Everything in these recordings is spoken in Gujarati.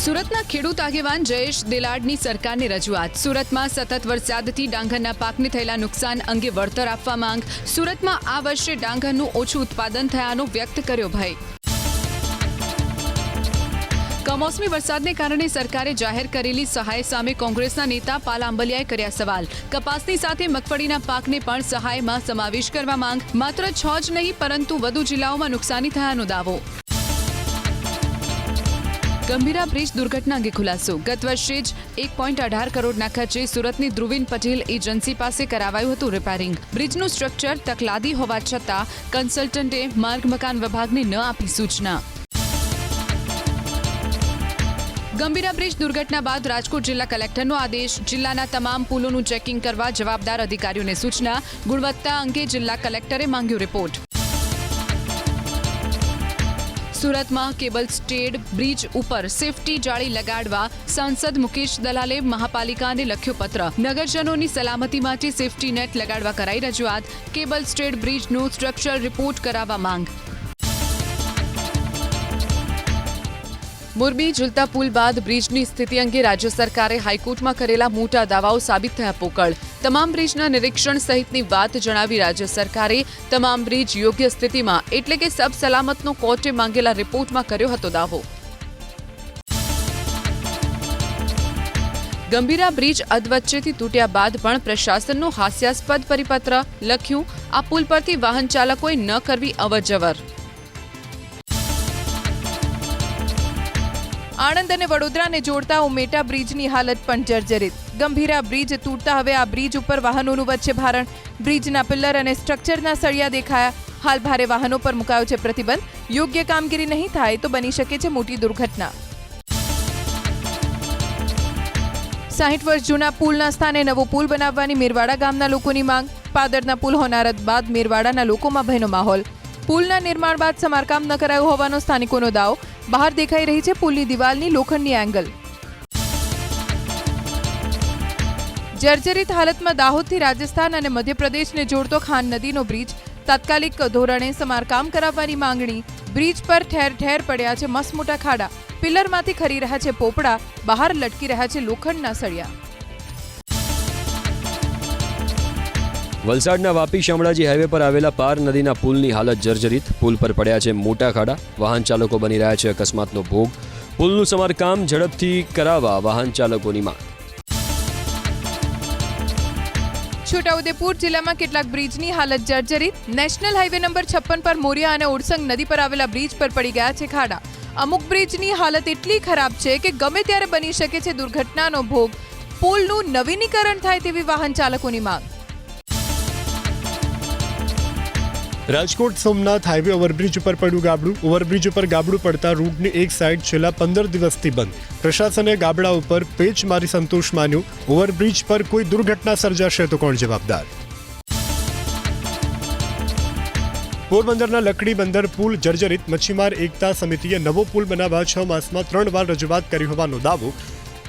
સુરતના ખેડૂત આગેવાન જયેશ દેલાડની સરકારને રજૂઆત. સુરતમાં સતત વરસાદથી ડાંગરના પાકને થયેલા નુકસાન અંગે વળતર આપવા માંગ. સુરતમાં આ વર્ષે ડાંગરનું ઓછું ઉત્પાદન થયાનો વ્યક્ત કર્યો ભય. કમોસમી વરસાદને કારણે સરકારે જાહેર કરેલી સહાય સામે કોંગ્રેસના નેતા પાલ આંબલિયાએ કર્યા સવાલ. કપાસની સાથે મગફળીના પાકને પણ સહાયમાં સમાવેશ કરવા માંગ. માત્ર 6 જ નહીં પરંતુ વધુ જિલ્લાઓમાં નુકસાની થયાનો દાવો. ગંભીરા બ્રિજ દુર્ઘટના અંગે ખુલાસો. ગત વર્ષે જ 1.18 કરોડના ખર્ચે સુરતની ધ્રુવીન પટેલ એજન્સી પાસે કરાવાયું હતું રિપેરિંગ. બ્રિજનું સ્ટ્રક્ચર તકલાદી હોવા છતાં કન્સલ્ટન્ટે માર્ગ મકાન વિભાગને ન આપી સૂચના. ગંભીરા બ્રિજ દુર્ઘટના બાદ રાજકોટ જિલ્લા કલેક્ટરનો આદેશ. જિલ્લાના તમામ પુલોનું ચેકિંગ કરવા જવાબદાર અધિકારીઓને સૂચના. ગુણવત્તા અંગે જિલ્લા કલેક્ટરે માંગ્યો રિપોર્ટ. સુરતમાં કેબલ સ્ટેડ બ્રિજ ઉપર સેફટી જાળી લગાડવા સાંસદ મુકેશ દલાલે મહાપાલિકાને લખ્યો પત્ર. નગરજનોની સલામતી માટે સેફટી નેટ લગાડવા કરાઈ રજૂઆત. કેબલ સ્ટેડ બ્રિજનો સ્ટ્રક્ચર રિપોર્ટ કરાવવા માંગ. મોરબી ઝુલતા પુલ બાદ બ્રિજની સ્થિતિ અંગે રાજ્ય સરકારે હાઈકોર્ટમાં કરેલા મોટા દાવાઓ સાબિત થયા પોકળ. તમામ બ્રિજના નિરીક્ષણ સહિતની વાત જણાવી રાજ્ય સરકારે તમામ બ્રિજ યોગ્ય સ્થિતિમાં એટલે કે સબ સલામતનો કોર્ટે માંગેલા રિપોર્ટમાં કર્યો હતો દાવો. ગંભીરા બ્રિજ અધવચ્ચેથી તૂટ્યા બાદ પણ પ્રશાસનનો હાસ્યાસ્પદ પરિપત્ર લખ્યું. આ પુલ પરથી વાહન ચાલકોએ ન કરવી અવરજવર. આણંદ અને વડોદરાને જોડતા ઉમેટા બ્રિજની હાલત પણ જર્જરિત. ગંભીરા બ્રિજ તૂટતા હવે આ બ્રિજ ઉપર વાહનોનું વચ્ચે ભારણ. બ્રિજના પિલ્લર અને સ્ટ્રક્ચરના સળિયા દેખાયા. હાલ ભારે વાહનો પર મુકાયો છે પ્રતિબંધ. યોગ્ય કામગીરી નહીં થાય તો બની શકે છે મોટી દુર્ઘટના. 60 વર્ષ જૂના પુલના સ્થાને નવો પુલ બનાવવાની મેરવાડા ગામના લોકોની માંગ. પાદરના પુલ હોનારત બાદ મેરવાડાના લોકોમાં ભયનો માહોલ. પુલના નિર્માણ બાદ સમારકામ ન કરાયું હોવાનો સ્થાનિકોનો દાવો. બહાર દેખાઈ રહી છે પુલની દિવાલની લોખંડની એંગલ. જર્જરિત હાલતમાં દાહોદથી રાજસ્થાન અને મધ્યપ્રદેશને જોડતો ખાન નદીનો બ્રિજ તાત્કાલિક ધોરણે સમારકામ કરાવવાની માંગણી. બ્રિજ પર ઠેર ઠેર પડ્યા છે મસમોટા ખાડા. પિલ્લરમાંથી ખરી રહ્યા છે પોપડા. બહાર લટકી રહ્યા છે લોખંડના સળિયા. વલસાડના વાપી શામળાજી હાઈવે પર આવેલા પાર નદીના પુલની હાલત જર્જરિત. પુલ પર પડ્યા છે મોટા ખાડા. વાહન ચાલકો બની રહ્યા છે અકસ્માતનો ભોગ. પુલનું સમારકામ ઝડપથી કરાવવા વાહન ચાલકોની માંગ. છોટાઉદેપુર જિલ્લામાં કેટલાક બ્રિજની હાલત જર્જરિત. નેશનલ હાઈવે નંબર 56 પર મોરિયા અને ઓરસંગ નદી પર આવેલા બ્રિજ પર પડી ગયા છે ખાડા. અમુક બ્રિજની હાલત એટલી ખરાબ છે કે ગમે ત્યારે બની શકે છે દુર્ઘટનાનો ભોગ. પુલનું નવીનીકરણ થાય તેવી વાહન ચાલકોની માંગ. રાજકોટ સોમનાથ હાઈવે ઓવરબ્રિજ ઉપર પડ્યું ગાબડું. ઓવરબ્રિજ ઉપર ગાબડું પડતા રૂટની એક સાઈડ છેલ્લા 15 દિવસથી બંધ. પ્રશાસને ગાબડા ઉપર પેચ મારી સંતોષ માન્યો. ઓવરબ્રિજ પર કોઈ દુર્ઘટના સર્જાશે તો કોણ જવાબદાર? પોરબંદરના લકડી બંદર પુલ જર્જરિત. મચ્છીમાર એકતા સમિતિએ નવો પુલ બનાવવા 6 માસમાં 3 વાર રજૂઆત કરી હોવાનો દાવો.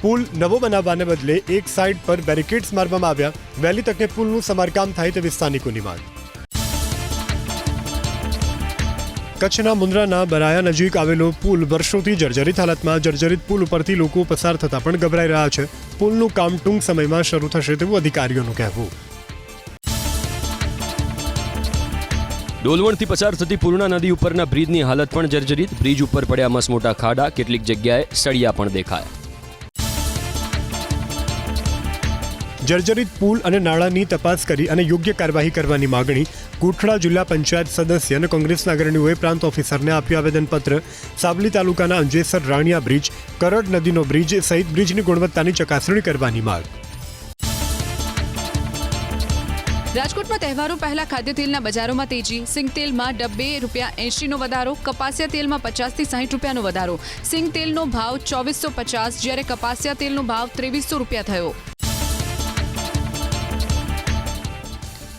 પુલ નવો બનાવવાને બદલે એક સાઈડ પર બેરિકેડ્સ મારવામાં આવ્યા. વહેલી તકે પુલનું સમારકામ થાય તેવી સ્થાનિકોની માંગ. કચ્છના મુન્દ્રાના બરાયા નજીક આવેલો પુલ વર્ષોથી જર્જરિત હાલતમાં. જર્જરિત પુલ ઉપરથી લોકો પસાર થતા પણ ગભરાઈ રહ્યા છે. પુલનું કામ ટૂંક સમયમાં શરૂ થશે તેવું અધિકારીઓનું કહેવું. ડોલવણથી પસાર થતી પૂર્ણા નદી ઉપરના બ્રિજની હાલત પણ જર્જરિત. બ્રિજ ઉપર પડ્યા મસમોટા ખાડા. કેટલીક જગ્યાએ સળિયા પણ દેખાયા. જર્જરિત પુલ અને નાળાની તપાસ કરી અને યોગ્ય કાર્યવાહી કરવાની માગણી. કોઠડા જિલ્લા પંચાયત સદસ્ય અને કોંગ્રેસના અગ્રણીઓએ પ્રાંત ઓફિસરને આપ્યું આવેદનપત્ર. સાવલી તાલુકાના અંજેસર રાણિયા બ્રિજ, કરડ નદીનો બ્રિજ સહિત બ્રિજની ગુણવત્તાની ચકાસણી કરવાની માંગ. રાજકોટમાં તહેવારો પહેલા ખાદ્ય તેલના બજારોમાં તેજી. સિંગ તેલમાં ડબ્બે ₹80નો વધારો. કપાસિયા તેલમાં 50 થી 60 રૂપિયાનો વધારો. સિંગ તેલનો ભાવ 2450 જ્યારે કપાસિયા તેલનો ભાવ 2300 રૂપિયા થયો.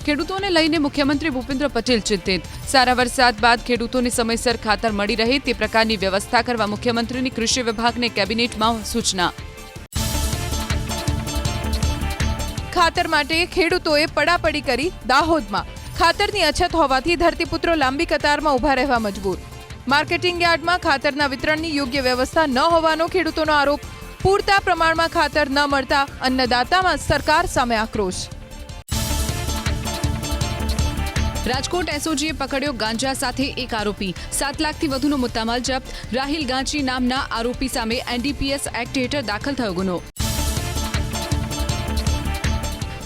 ખેડૂતોને લઈને મુખ્યમંત્રી ભૂપેન્દ્ર પટેલ ચિંતિત. સારા વરસાદ બાદ ખેડૂતોને સમયસર ખાતર મળી રહે તે પ્રકારની વ્યવસ્થા કરવા મુખ્યમંત્રીની કૃષિ વિભાગને કેબિનેટમાં સૂચના. ખાતર માટે ખેડૂતોએ પડાપડી કરી દાહોદમાં. ખાતરની અછત હોવાથી ધરતીપુત્રો લાંબી કતારમાં ઊભા રહેવા મજબૂર. માર્કેટિંગ યાર્ડમાં ખાતરના વિતરણની યોગ્ય વ્યવસ્થા ન હોવાનો ખેડૂતોનો આરોપ. પૂરતા પ્રમાણમાં ખાતર ન મળતા અન્નદાતામાં સરકાર સામે આક્રોશ. રાજકોટ એસઓજીએ પકડ્યો ગાંજા સાથે એક આરોપી. 7 લાખથી વધુનો મુદ્દામાલ જપ્ત. રાહિલ ગાંચી નામના આરોપી સામે એનડીપીએસ એક્ટ હેઠળ દાખલ થયો ગુનો.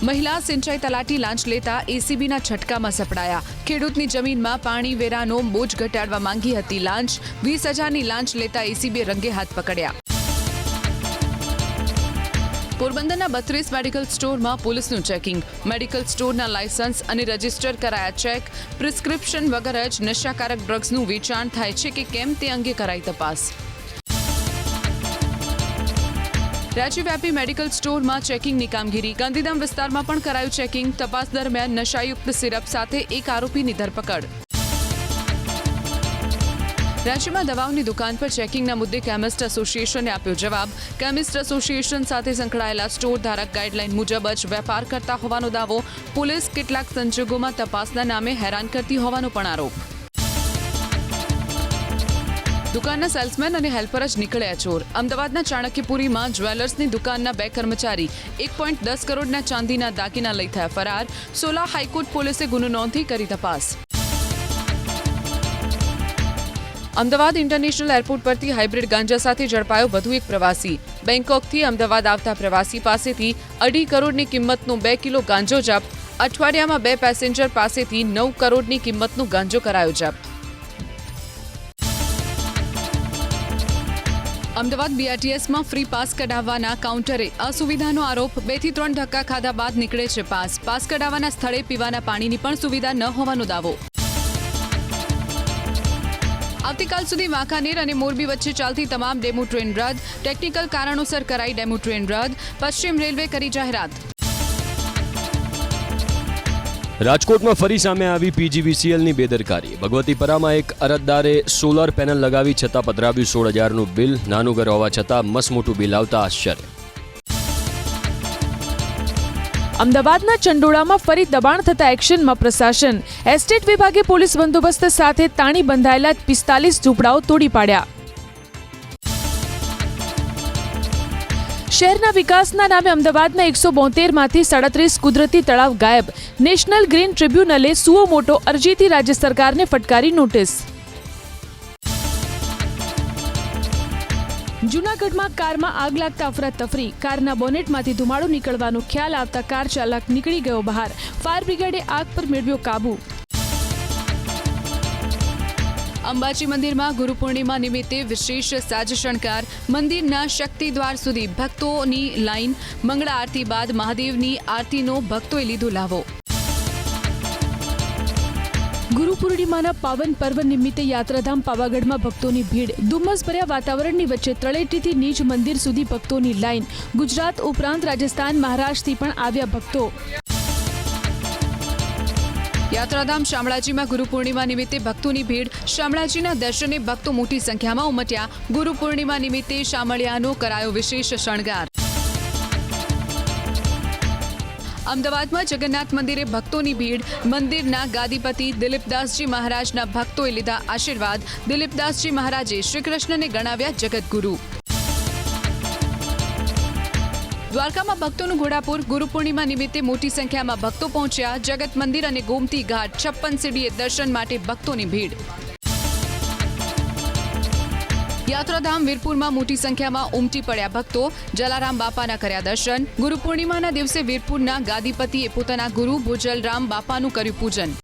મહિલા સિંચાઈ તલાટી લાંચ લેતા એસીબીના છટકામાં સપડાયા. ખેડૂતની જમીનમાં પાણી વેરાનો બોજ ઘટાડવા માંગી હતી લાંચ. 20,000ની લાંચ લેતા એસીબીએ રંગે હાથ પકડ્યા. પોરબંદરના 32 મેડિકલ સ્ટોરમાં પોલીસનું ચેકિંગ. મેડિકલ સ્ટોરના લાયસન્સ અને રજીસ્ટર કરાયા ચેક. પ્રિસ્ક્રિપ્શન વગર જ નશાકારક ડ્રગ્સનું વેચાણ થાય છે કે કેમ તે અંગે કરાઈ તપાસ. રાજ્યવ્યાપી મેડિકલ સ્ટોરમાં ચેકિંગની કામગીરી. ગાંધીધામ વિસ્તારમાં પણ કરાયું ચેકિંગ. તપાસ દરમિયાન નશાયુક્ત સિરપ સાથે એક આરોપીની ધરપકડ. રાજ્યમાં દવાઓની દુકાન પર ચેકિંગના મુદ્દે કેમિસ્ટ એસોસિએશને આપ્યો જવાબ. કેમિસ્ટ એસોસિએશન સાથે સંકળાયેલા સ્ટોર ધારક ગાઈડલાઈન મુજબ જ વેપાર કરતા હોવાનો દાવો. પોલીસ કેટલાક સંજોગોમાં તપાસના નામે હેરાન કરતી હોવાનો પણ આરોપ. દુકાનના સેલ્સમેન અને હેલ્પર જ નીકળ્યા ચોર. અમદાવાદના ચાણક્યપુરીમાં જ્વેલર્સની દુકાનના 2 કર્મચારી 1.10 કરોડના ચાંદીના દાગીના લઈ થયા ફરાર. સોલા હાઈકોર્ટ પોલીસે ગુનો નોંધી કરી તપાસ. અમદાવાદ ઇન્ટરનેશનલ એરપોર્ટ પરથી હાઇબ્રિડ ગાંજા સાથે ઝડપાયો વધુ એક પ્રવાસી. બેંકોકથી અમદાવાદ આવતા પ્રવાસી પાસેથી 2.5 કરોડની કિંમતનો 2 કિલો ગાંજો જપ્ત. અઠવાડિયામાં 2 પેસેન્જર પાસેથી 9 કરોડની કિંમતનો ગાંજો કરાયો જપ્ત. અમદાવાદ બીઆરટીએસમાં ફ્રી પાસ કઢાવવાના કાઉન્ટરે અસુવિધાનો આરોપ. 2 થી 3 ધક્કા ખાધા બાદ નીકળે છે પાસ. પાસ કઢાવવાના સ્થળે પીવાના પાણીની પણ સુવિધા ન હોવાનો દાવો. આવતીકાલ સુધી વાંકાનેર અને મોરબી વચ્ચે ચાલતી તમામ ડેમુ ટ્રેન રદ. ટેકનિકલ કારણોસર કરાઈ ડેમુ ટ્રેન રદ. પશ્ચિમ રેલવે કરી જાહેરાત. રાજકોટમાં ફરી સામે આવી પીજીવીસીએલની બેદરકારી. ભગવતીપરામાં એક અરજદારે સોલર પેનલ લગાવી છતાં પધરાવ્યું 16,000નું બિલ. નાનું ઘર હોવા છતાં મસમોટું બિલ આવતા આશ્ચર્ય. અમદાવાદના ચંડોળામાં ફરી દબાણ થતા એક્શનમાં પ્રશાસન. એસ્ટેટ વિભાગે પોલીસ બંદોબસ્ત સાથે તાણી બંધાયેલા 45 ઝૂંપડાઓ તોડી પાડ્યા. શહેરના વિકાસના નામે અમદાવાદના 172માંથી 37 કુદરતી તળાવ ગાયબ. નેશનલ ગ્રીન ટ્રિબ્યુનલે સુઓ મોટો અરજીથી રાજ્ય સરકારને ફટકારી નોટિસ. જૂનાગઢમાં કારમાં આગ લાગતા અફરાતફરી. કારના બોનેટમાંથી ધુમાડો નીકળવાનો ખ્યાલ આવતા કાર ચાલક નીકળી ગયો બહાર. ફાયર બ્રિગેડે આગ પર મેળવ્યો કાબુ. અંબાજી મંદિરમાં ગુરુ પૂર્ણિમા નિમિત્તે વિશેષ સાજ શણગાર. મંદિરના શક્તિ દ્વાર સુધી ભક્તોની લાઈન. મંગળા આરતી બાદ મહાદેવની આરતીનો ભક્તોએ લીધો લાવો. ગુરુ પૂર્ણિમાના પાવન પર્વ નિમિત્તે યાત્રાધામ પાવાગઢમાં ભક્તોની ભીડ. ધુમ્મસભર્યા વાતાવરણની વચ્ચે તળેટીથી નીજ મંદિર સુધી ભક્તોની લાઈન. ગુજરાત ઉપરાંત રાજસ્થાન, મહારાષ્ટ્રથી પણ આવ્યા ભક્તો. યાત્રાધામ શામળાજીમાં ગુરુ પૂર્ણિમા નિમિત્તે ભક્તોની ભીડ. શામળાજીના દર્શને ભક્તો મોટી સંખ્યામાં ઉમટ્યા. ગુરુ પૂર્ણિમા નિમિત્તે શામળિયાનો કરાયો વિશેષ શણગાર. અમદાવાદમાં જગન્નાથ મંદિરે ભક્તોની ભીડ. મંદિરના ગાદીપતિ દિલીપદાસજી મહારાજના ભક્તોએ લીધા આશીર્વાદ. દિલીપદાસજી મહારાજે શ્રીકૃષ્ણને ગણાવ્યા જગતગુરુ. દ્વારકામાં ભક્તોનું ઘોડાપુર. ગુરુ પૂર્ણિમા નિમિત્તે મોટી સંખ્યામાં ભક્તો પહોંચ્યા. જગત મંદિર અને ગોમતી ઘાટ 56 સીડીએ દર્શન માટે ભક્તોની ભીડ. યાત્રાધામ વીરપુરમાં મોટી સંખ્યામાં ઉમટી પડ્યા ભક્તો. જલારામ બાપાના કર્યા દર્શન. ગુરુ પૂર્ણિમાના દિવસે વીરપુરના ગાદીપતિએ પોતાના ગુરુ ભોજલરામ બાપાનું કર્યું પૂજન.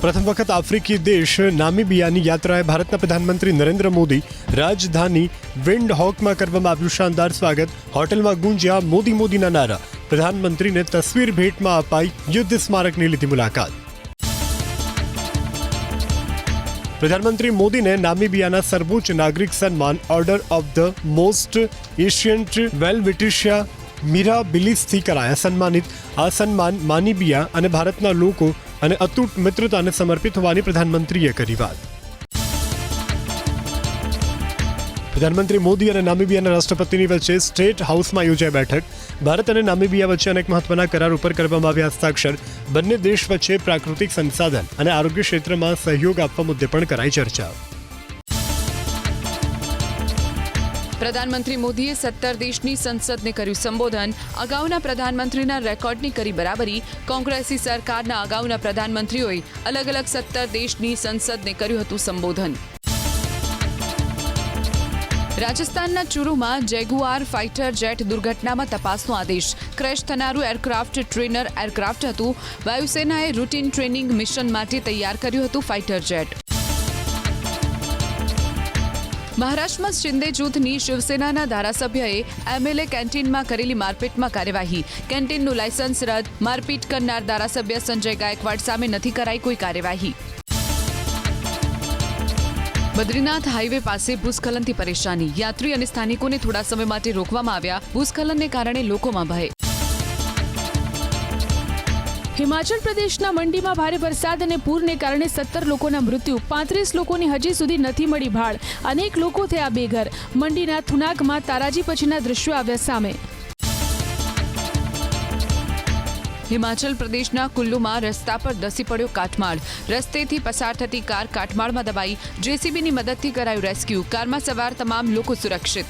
પ્રથમ વખત આફ્રિકી દેશ નામીબિયાની યાત્રાએ ભારતના પ્રધાનમંત્રી નરેન્દ્ર મોદી. રાજધાની વિન્ડ હોકમાં કરવામાં આવ્યું શાનદાર સ્વાગત. હોટલમાં ગુંજ્યા મોદી મોદીના નારા. પ્રધાનમંત્રીને તસવીર ભેટમાં અપાઈ. યુદ્ધ સ્મારકની લીધી મુલાકાત. પ્રધાનમંત્રી મોદીને નામીબિયાના સર્વોચ્ચ નાગરિક સન્માન order of the most ancient Welwitschia મિરાબિલિસથી કરાયા સન્માનિત. આ સન્માન નામીબિયા અને ભારતના લોકો અને અતૂટ મિત્રતાને સમર્પિત હોવાની પ્રધાનમંત્રીએ કરી વાત. પ્રધાનમંત્રી મોદી અને નામીબિયાના રાષ્ટ્રપતિની વચ્ચે સ્ટેટ હાઉસમાં યોજાઈ બેઠક. ભારત અને નામિબિયા વચ્ચે અનેક મહત્વના કરાર ઉપર કરવામાં આવ્યા હસ્તાક્ષર. બંને દેશ વચ્ચે પ્રાકૃતિક સંસાધન અને આરોગ્ય ક્ષેત્રમાં સહયોગ આપવા મુદ્દે પણ કરાઈ ચર્ચા. પ્રધાનમંત્રી મોદીએ 17 દેશની સંસદને કર્યું સંબોધન. અગાઉના પ્રધાનમંત્રીના રેકોર્ડની કરી બરાબરી. કોંગ્રેસી સરકારના અગાઉના પ્રધાનમંત્રીઓએ અલગ અલગ 17 દેશની સંસદને કર્યું હતું સંબોધન. રાજસ્થાનના ચુરુમાં જેગુઆર ફાઇટર જેટ દુર્ઘટનામાં તપાસનો આદેશ. ક્રેશ થનારું એરક્રાફ્ટ ટ્રેનર એરક્રાફ્ટ હતું. વાયુસેનાએ રૂટીન ટ્રેનિંગ મિશન માટે તૈયાર કર્યું હતું ફાઇટર જેટ. મહારાષ્ટ્રમાં શિંદે જૂથની શિવસેનાના ધારાસભ્યએ એમએલએ કેન્ટીનમાં કરેલી મારપીટમાં કાર્યવાહી. કેન્ટીનનું લાયસન્સ રદ. મારપીટ કરનાર ધારાસભ્ય સંજય ગાયકવાડ સામે નથી કરાઈ કોઈ કાર્યવાહી. બદ્રીનાથ હાઈવે પાસે ભૂસ્ખલનથી પરેશાની. યાત્રી અને સ્થાનિકોને થોડા સમય માટે રોકવામાં આવ્યા. ભૂસ્ખલનને કારણે લોકોમાં ભય. હિમાચલ પ્રદેશના મંડીમાં ભારે વરસાદ અને પૂરને કારણે 17 લોકોના મૃત્યુ. 35 લોકોની હજી સુધી નથી મળી ભાળ. અનેક લોકો થયા બેઘર. મંડીના થુનાગમાં તારાજી પછીના દ્રશ્યો આવ્યા સામે. હિમાચલ પ્રદેશના કુલ્લુમાં રસ્તા પર ધસી પડ્યો કાટમાળ. રસ્તેથી પસાર થતી કાર કાટમાળમાં દબાઈ. જેસીબીની મદદથી કરાયું રેસ્ક્યુ. કારમાં સવાર તમામ લોકો સુરક્ષિત.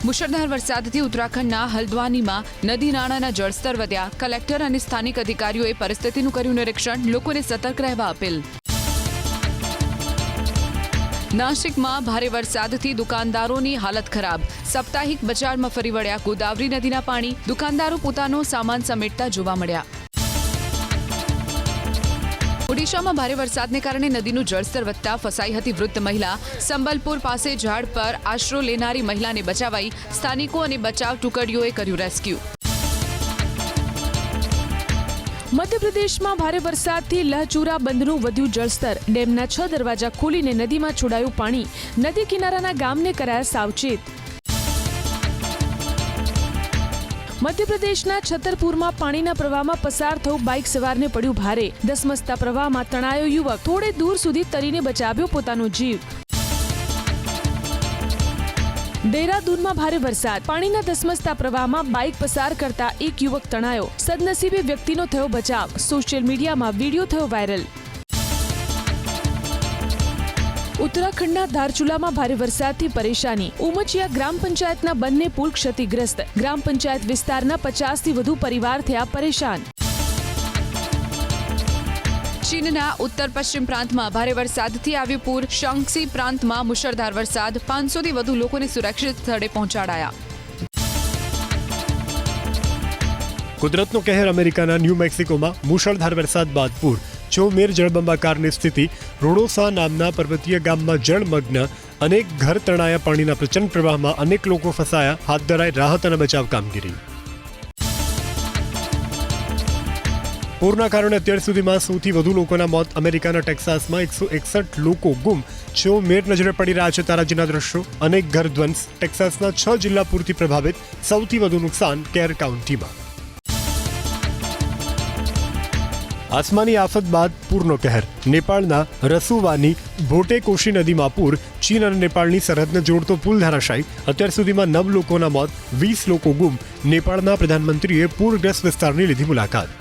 મુશળધાર વરસાદથી ઉત્તરાખંડના હલ્દ્વાનીમાં નદી નાળાના જળસ્તર વધ્યા. કલેક્ટર અને સ્થાનિક અધિકારીઓએ પરિસ્થિતિનું કર્યું નિરીક્ષણ. લોકોને સતર્ક રહેવા અપીલ. નાસિકમાં ભારે વરસાદથી દુકાનદારોની હાલત ખરાબ. સાપ્તાહિક બજારમાં ફરી વળ્યા ગોદાવરી નદીના પાણી. દુકાનદારો પોતાનો સામાન સમેટતા જોવા મળ્યા. ઓડિશામાં ભારે વરસાદને કારણે નદીનું જળસ્તર વધતા ફસાઈ હતી વૃદ્ધ મહિલા. સંબલપુર પાસે ઝાડ પર આશરો લેનારી મહિલાને બચાવાઈ. સ્થાનિકો અને બચાવ ટુકડીઓએ કર્યું રેસ્ક્યુ. મધ્યપ્રદેશમાં ભારે વરસાદથી લહચુરા બંધનું વધ્યું જળસ્તર. ડેમના 6 દરવાજા ખોલીને નદીમાં છોડાયું પાણી. નદી કિનારાના ગામને કરાયા સાવચેત. મધ્યપ્રદેશના છતરપુરમાં પાણીના પ્રવાહમાં પસાર થયું બાઇક સવારને પડ્યું ભારે. ધસમસતા પ્રવાહમાં તણાયો યુવક. થોડે દૂર સુધી તરીને બચાવ્યો પોતાનો જીવ. દેહરાદૂનમાં ભારે વરસાદ. પાણીના ધસમસતા પ્રવાહમાં બાઇક પસાર કરતા એક યુવક તણાયો. સદનસીબે વ્યક્તિનો થયો બચાવ. સોશિયલ મીડિયામાં વિડીયો થયો વાયરલ. ઉત્તરાખંડના ધારચુલામાં ભારે વરસાદથી પરેશાની. ઉમચિયા ગ્રામ પંચાયતના બંને પુલ ક્ષતિગ્રસ્ત. ગ્રામ પંચાયત વિસ્તારના 50થી વધુ પરિવાર થયા પરેશાન. ચીનના ઉત્તર પશ્ચિમ પ્રાંતમાં ભારે વરસાદથી આવ્યું પૂર. શાંગસી પ્રાંતમાં મુશળધાર વરસાદ. 500થી વધુ લોકોને સુરક્ષિત સ્થળે પહોંચાડાયા. કુદરતનો કહેર. અમેરિકાના ન્યૂ મેક્સિકોમાં મુશળધાર વરસાદ બાદ પૂર. ચોમેર જળબંબાકારની સ્થિતિ. રોડોસા નામના પર્વતીય ગામમાં જળમગ્ન. અનેક ઘર તણાયા. પાણીના પ્રચંડ પ્રવાહમાં અનેક લોકો ફસાયા. હાથ ધરાઈ રાહત અને બચાવ કામગીરી. પૂરના કારણે અત્યાર સુધીમાં સૌથી વધુ લોકોના મોત. અમેરિકાના ટેક્સાસમાં 161 લોકો ગુમ. ચોમેર નજરે પડી રહ્યા છે તારાજીના દ્રશ્યો. અનેક ઘર ધ્વંસ. ટેક્સાસના 6 જિલ્લા પૂરથી પ્રભાવિત. સૌથી વધુ નુકસાન કેર કાઉન્ટીમાં. આસમાની આફત બાદ પૂરનો કહેર. નેપાળના રસુવાની ભોટેકોશી નદીમાં પૂર. ચીન અને નેપાળની સરહદને જોડતો પુલ ધરાશાયી. અત્યાર સુધીમાં 9 લોકોના મોત. 20 લોકો ગુમ. નેપાળના પ્રધાનમંત્રીએ પૂરગ્રસ્ત વિસ્તારની લીધી મુલાકાત.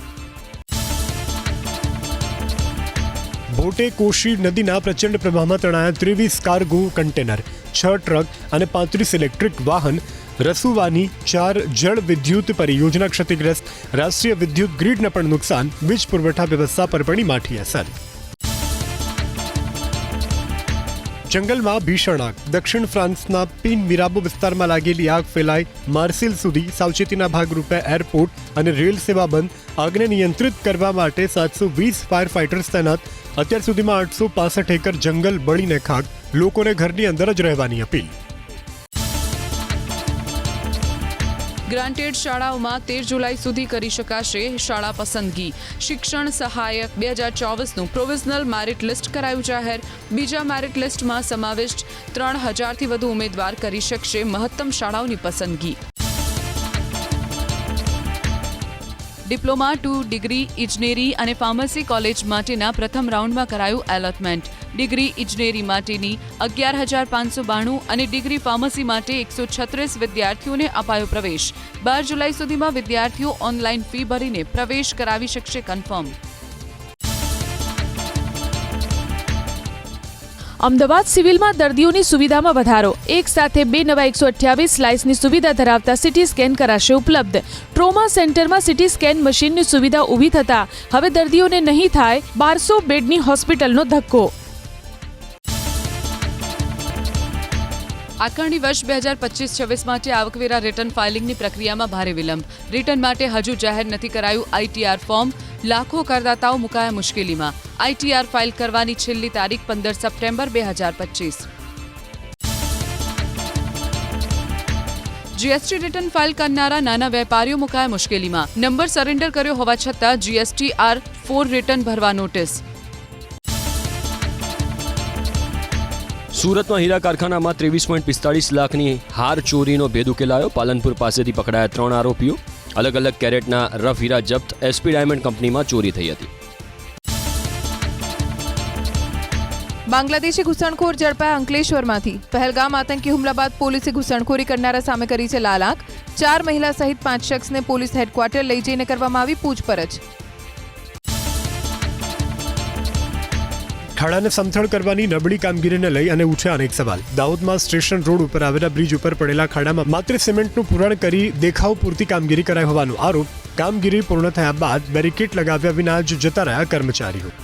ભોટેકોશી નદીના પ્રચંડ પ્રવાહમાં તણાયા 23 કાર્ગો કન્ટેનર, 6 ટ્રક અને 35 ઇલેક્ટ્રિક વાહન. રસુવાની 4 જળ વિદ્યુત પરિયોજના ક્ષતિગ્રસ્ત. રાષ્ટ્રીય વિદ્યુત ગ્રીડને પણ નુકસાન. વીજ પુરવઠા વ્યવસ્થા પર પડી માઠી અસર. જંગલમાં ભીષણ આગ. દક્ષિણ ફ્રાન્સના પિન મિરાબો વિસ્તારમાં લાગેલી આગ ફેલાઈ માર્સિલ સુધી. સાવચેતીના ભાગરૂપે એરપોર્ટ અને રેલ સેવા બંધ. આગને નિયંત્રિત કરવા માટે 720 ફાયર ફાઇટર્સ તૈનાત. અત્યાર સુધીમાં 865 એકર જંગલ બળીને ખાક. લોકોને ઘરની અંદર જ રહેવાની અપીલ. ગ્રાન્ટેડ શાળાઓમાં 13 જુલાઈ સુધી કરી શકાશે શાળા પસંદગી. શિક્ષણ સહાયક 2024નું પ્રોવિઝનલ મેરિટ લિસ્ટ કરાયું જાહેર. બીજા મેરિટ લિસ્ટમાં સમાવિષ્ટ 3000થી વધુ ઉમેદવાર કરી શકશે મહત્તમ શાળાઓની પસંદગી. ડિપ્લોમા 2 ડિગ્રી ઇજનેરી અને ફાર્મસી કોલેજ માટેના પ્રથમ રાઉન્ડમાં કરાયું એલોટમેન્ટ. ડિગ્રી ઇજનેરી માટેની 11,592 અને ડિગ્રી ફાર્મસી માટે 136 વિદ્યાર્થીઓને અપાયો પ્રવેશ. 12 જુલાઈ સુધીમાં વિદ્યાર્થીઓ ઓનલાઈન ફી ભરીને પ્રવેશ કરાવી શકશે કન્ફર્મ. અમદાવાદ સિવિલમાં દર્દીઓની સુવિધામાં વધારો. એક સાથે 2 નવા 128 સ્લાઇસની સુવિધા ધરાવતા સિટી સ્કેન કરાશે ઉપલબ્ધ. ટ્રોમા સેન્ટરમાં સિટી સ્કેન મશીનની સુવિધા ઊભી થતાં હવે દર્દીઓને નહીં થાય 1200 બેડની હોસ્પિટલનો ધક્કો. આકારણી વર્ષ 2025-26 માટે આવકવેરા રિટર્ન ફાઇલિંગની પ્રક્રિયામાં ભારે વિલંબ. રિટર્ન માટે હજુ જાહેર નથી કરાયું આઈટીઆર ફોર્મ. લાખો કરદાતાઓ મુકાયા મુશ્કેલીમાં. આઈટીઆર ફાઇલ કરવાની છેલ્લી તારીખ 15 સપ્ટેમ્બર 2025. જીએસટી રિટર્ન ફાઇલ કરનારા નાના વેપારીઓ મુકાયા મુશ્કેલીમાં. નંબર સરેન્ડર કર્યો હોવા છતાં GSTR-4 રિટર્ન ભરવા નોટિસ. સુરતમાં હીરા કારખાનામાં 23.45 લાખની હાર ચોરીનો ભેદ ઉકેલાયો. પાલનપુર પાસેથી પકડાયા 3 આરોપીઓ. અલગ અલગ કેરેટના રફ હીરા જપ્ત. એસપી ડાયમંડ કંપનીમાં ચોરી થઈ હતી. બાંગ્લાદેશી ઘૂસણખોર ઝડપાયા અંકલેશ્વરમાંથી. પહેલગામ આતંકી હુમલા બાદ પોલીસે ઘૂસણખોરી કરનારા સામે કરી છે લાલ આંખ. 4 મહિલા સહિત 5 શખ્સને પોલીસ હેડક્વાર્ટર લઈ જઈને કરવામાં આવી પૂછપરછ. ખાડાને સમથળ કરવાની નબળી કામગીરીને લઈ અને ઉઠ્યા અનેક સવાલ. દાહોદમાં સ્ટેશન રોડ ઉપર આવેલા બ્રિજ ઉપર પડેલા ખાડામાં માત્ર સિમેન્ટનું પૂરણ કરી દેખાવ પૂરતી કામગીરી કરાઈ હોવાનો આરોપ. કામગીરી પૂર્ણ થયા બાદ બેરિકેડ લગાવ્યા વિના જ જતા રહ્યા કર્મચારીઓ.